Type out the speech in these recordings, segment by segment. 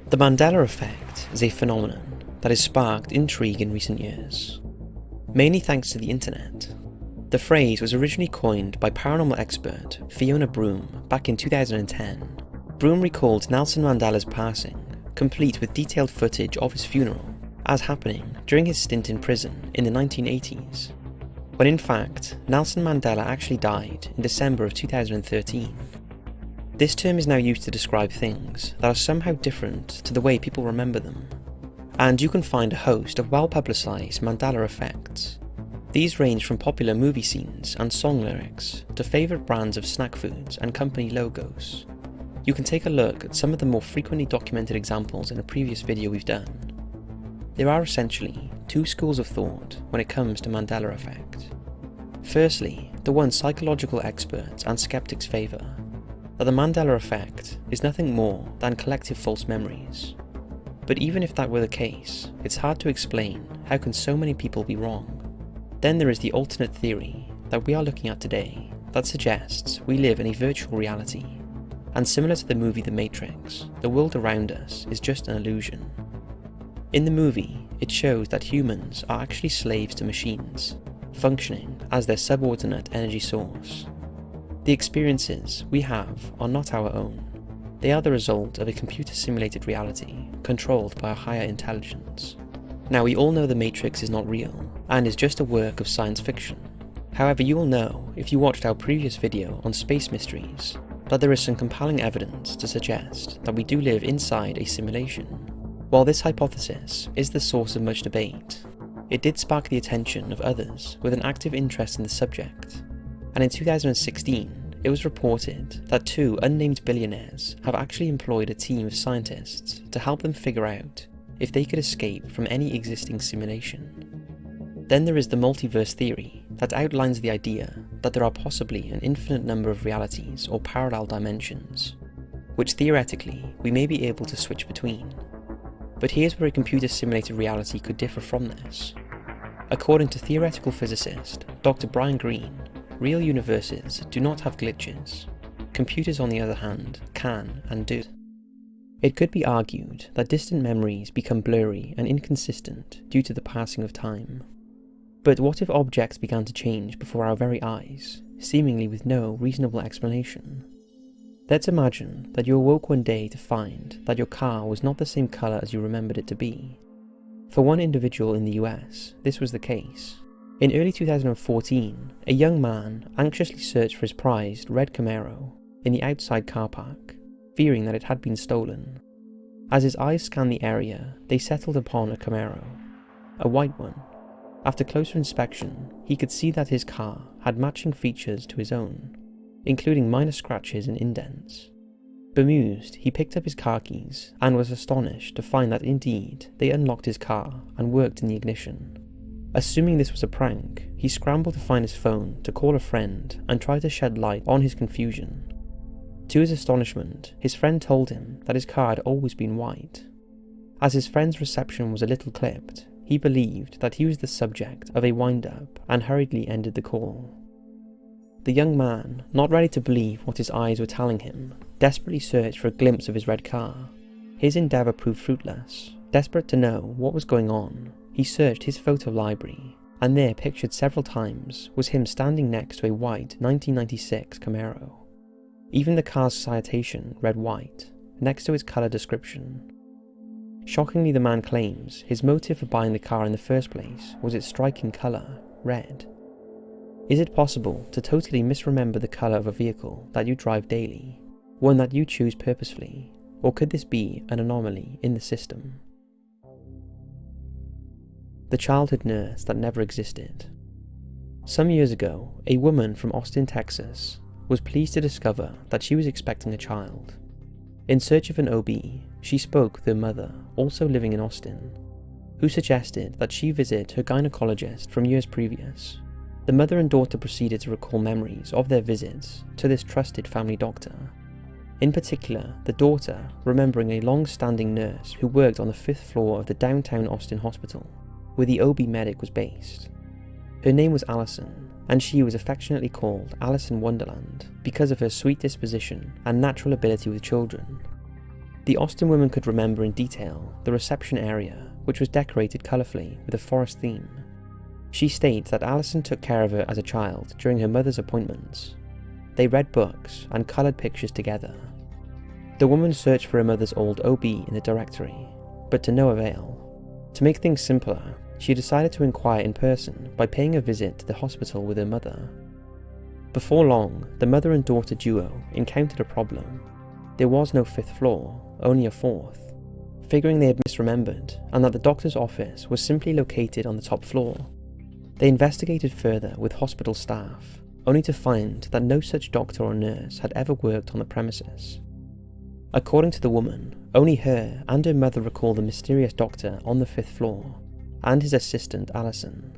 The Mandela Effect is a phenomenon that has sparked intrigue in recent years, mainly thanks to the internet. The phrase was originally coined by paranormal expert Fiona Broome back in 2010. Broome recalled Nelson Mandela's passing, complete with detailed footage of his funeral, as happening during his stint in prison in the 1980s, when in fact Nelson Mandela actually died in December of 2013. This term is now used to describe things that are somehow different to the way people remember them, and you can find a host of well-publicised Mandela effects. These range from popular movie scenes and song lyrics to favourite brands of snack foods and company logos. You can take a look at some of the more frequently documented examples in a previous video we've done. There are essentially two schools of thought when it comes to Mandela effect. Firstly, the one psychological experts and skeptics favour, that the Mandela effect is nothing more than collective false memories. But even if that were the case, it's hard to explain how can so many people be wrong. Then there is the alternate theory that we are looking at today that suggests we live in a virtual reality, and similar to the movie The Matrix, the world around us is just an illusion. In the movie, it shows that humans are actually slaves to machines, functioning as their subordinate energy source. The experiences we have are not our own. They are the result of a computer-simulated reality controlled by a higher intelligence. Now, we all know The Matrix is not real and is just a work of science fiction. However, you will know, if you watched our previous video on space mysteries, that there is some compelling evidence to suggest that we do live inside a simulation. While this hypothesis is the source of much debate, it did spark the attention of others with an active interest in the subject. And in 2016, it was reported that two unnamed billionaires have actually employed a team of scientists to help them figure out if they could escape from any existing simulation. Then there is the multiverse theory that outlines the idea that there are possibly an infinite number of realities or parallel dimensions, which theoretically we may be able to switch between. But here's where a computer-simulated reality could differ from this. According to theoretical physicist Dr. Brian Greene, real universes do not have glitches. Computers, on the other hand, can and do. It could be argued that distant memories become blurry and inconsistent due to the passing of time. But what if objects began to change before our very eyes, seemingly with no reasonable explanation? Let's imagine that you awoke one day to find that your car was not the same colour as you remembered it to be. For one individual in the US, this was the case. In early 2014, a young man anxiously searched for his prized red Camaro in the outside car park, fearing that it had been stolen. As his eyes scanned the area, they settled upon a Camaro, a white one. After closer inspection, he could see that his car had matching features to his own, including minor scratches and indents. Bemused, he picked up his car keys and was astonished to find that indeed they unlocked his car and worked in the ignition. Assuming this was a prank, he scrambled to find his phone to call a friend and try to shed light on his confusion. To his astonishment, his friend told him that his car had always been white. As his friend's reception was a little clipped, he believed that he was the subject of a wind-up and hurriedly ended the call. The young man, not ready to believe what his eyes were telling him, desperately searched for a glimpse of his red car. His endeavour proved fruitless. Desperate to know what was going on, he searched his photo library, and there, pictured several times, was him standing next to a white 1996 Camaro. Even the car's citation read white, next to its colour description. Shockingly, the man claims his motive for buying the car in the first place was its striking colour, red. Is it possible to totally misremember the colour of a vehicle that you drive daily, one that you choose purposefully, or could this be an anomaly in the system? The childhood nurse that never existed. Some years ago, a woman from Austin, Texas, was pleased to discover that she was expecting a child. In search of an OB, she spoke with her mother, also living in Austin, who suggested that she visit her gynecologist from years previous. The mother and daughter proceeded to recall memories of their visits to this trusted family doctor. In particular, the daughter remembering a long-standing nurse who worked on the 5th floor of the downtown Austin hospital, where the OB medic was based. Her name was Allison, and she was affectionately called Alice in Wonderland because of her sweet disposition and natural ability with children. The Austen woman could remember in detail the reception area, which was decorated colourfully with a forest theme. She states that Alison took care of her as a child during her mother's appointments. They read books and coloured pictures together. The woman searched for her mother's old OB in the directory, but to no avail. To make things simpler, she decided to inquire in person by paying a visit to the hospital with her mother. Before long, the mother and daughter duo encountered a problem. There was no 5th floor, only a 4th. Figuring they had misremembered and that the doctor's office was simply located on the top floor, they investigated further with hospital staff, only to find that no such doctor or nurse had ever worked on the premises. According to the woman, only her and her mother recall the mysterious doctor on the 5th floor, and his assistant Alison.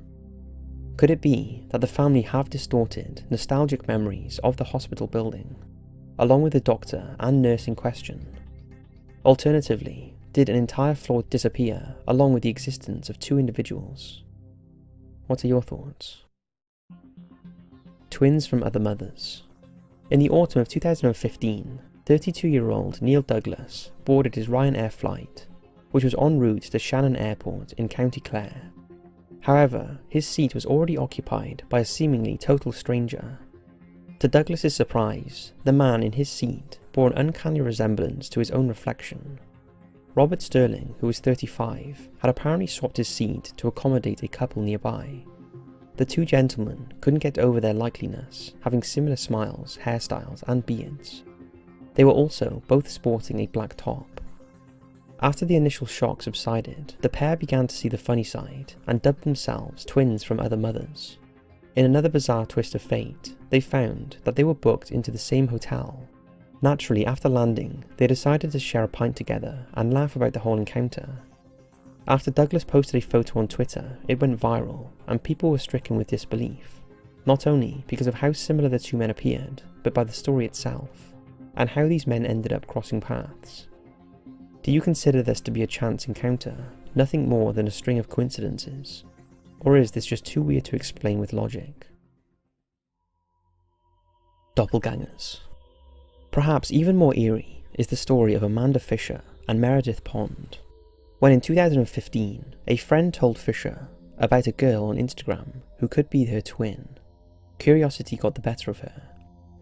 Could it be that the family have distorted, nostalgic memories of the hospital building, along with the doctor and nurse in question? Alternatively, did an entire floor disappear along with the existence of 2 individuals? What are your thoughts? Twins from other mothers. In the autumn of 2015, 32-year-old Neil Douglas boarded his Ryanair flight, which was en route to Shannon Airport in County Clare. However, his seat was already occupied by a seemingly total stranger. To Douglas's surprise, the man in his seat bore an uncanny resemblance to his own reflection. Robert Sterling, who was 35, had apparently swapped his seat to accommodate a couple nearby. The 2 gentlemen couldn't get over their likeliness, having similar smiles, hairstyles, and beards. They were also both sporting a black top. After the initial shock subsided, the pair began to see the funny side and dubbed themselves twins from other mothers. In another bizarre twist of fate, they found that they were booked into the same hotel. Naturally, after landing, they decided to share a pint together and laugh about the whole encounter. After Douglas posted a photo on Twitter, it went viral, and people were stricken with disbelief, not only because of how similar the 2 men appeared, but by the story itself, and how these men ended up crossing paths. Do you consider this to be a chance encounter, nothing more than a string of coincidences? Or is this just too weird to explain with logic? Doppelgangers. Perhaps even more eerie is the story of Amanda Fisher and Meredith Pond. When in 2015, a friend told Fisher about a girl on Instagram who could be her twin, curiosity got the better of her.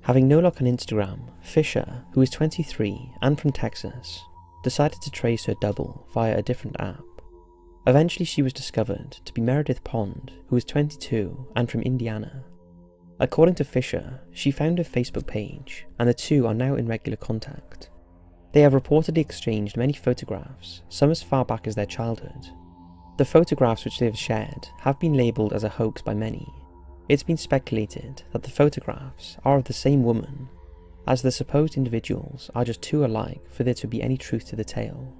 Having no luck on Instagram, Fisher, who is 23 and from Texas, decided to trace her double via a different app. Eventually she was discovered to be Meredith Pond, who is 22 and from Indiana. According to Fisher, she found her Facebook page, and the 2 are now in regular contact. They have reportedly exchanged many photographs, some as far back as their childhood. The photographs which they have shared have been labelled as a hoax by many. It's been speculated that the photographs are of the same woman, as the supposed individuals are just too alike for there to be any truth to the tale.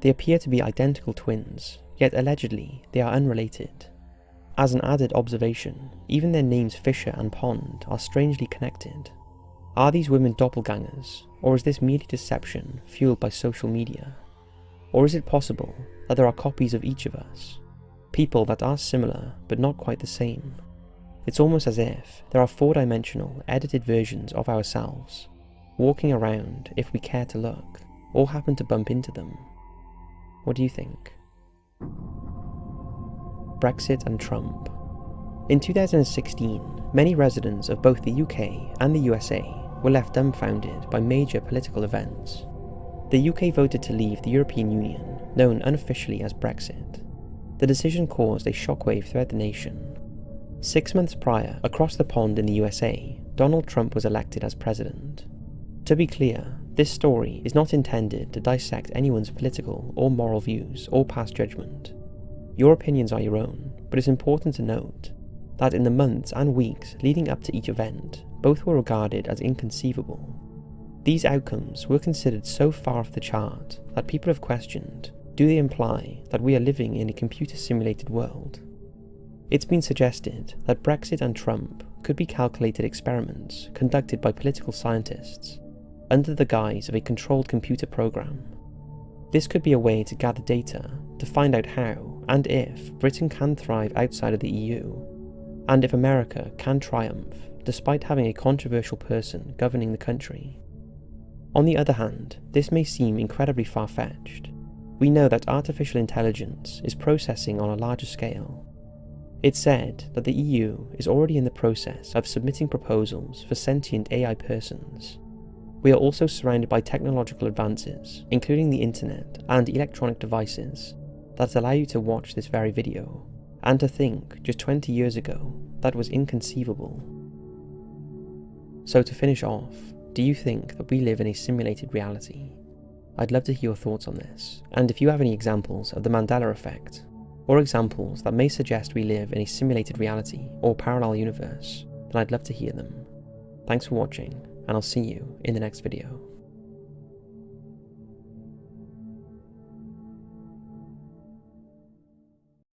They appear to be identical twins, yet allegedly they are unrelated. As an added observation, even their names Fisher and Pond are strangely connected. Are these women doppelgangers, or is this merely deception fueled by social media? Or is it possible that there are copies of each of us? People that are similar, but not quite the same. It's almost as if there are 4-dimensional, edited versions of ourselves, walking around if we care to look, or happen to bump into them. What do you think? Brexit and Trump. In 2016, many residents of both the UK and the USA were left dumbfounded by major political events. The UK voted to leave the European Union, known unofficially as Brexit. The decision caused a shockwave throughout the nation. 6 months prior, across the pond in the USA, Donald Trump was elected as president. To be clear, this story is not intended to dissect anyone's political or moral views or pass judgment. Your opinions are your own, but it's important to note that in the months and weeks leading up to each event, both were regarded as inconceivable. These outcomes were considered so far off the chart that people have questioned, do they imply that we are living in a computer-simulated world? It's been suggested that Brexit and Trump could be calculated experiments conducted by political scientists under the guise of a controlled computer program. This could be a way to gather data to find out how and if Britain can thrive outside of the EU, and if America can triumph despite having a controversial person governing the country. On the other hand, this may seem incredibly far-fetched. We know that artificial intelligence is processing on a larger scale. It's said that the EU is already in the process of submitting proposals for sentient AI persons. We are also surrounded by technological advances, including the internet and electronic devices, that allow you to watch this very video, and to think just 20 years ago that was inconceivable. So to finish off, do you think that we live in a simulated reality? I'd love to hear your thoughts on this, and if you have any examples of the Mandela Effect, or examples that may suggest we live in a simulated reality or parallel universe, then I'd love to hear them. Thanks for watching, and I'll see you in the next video.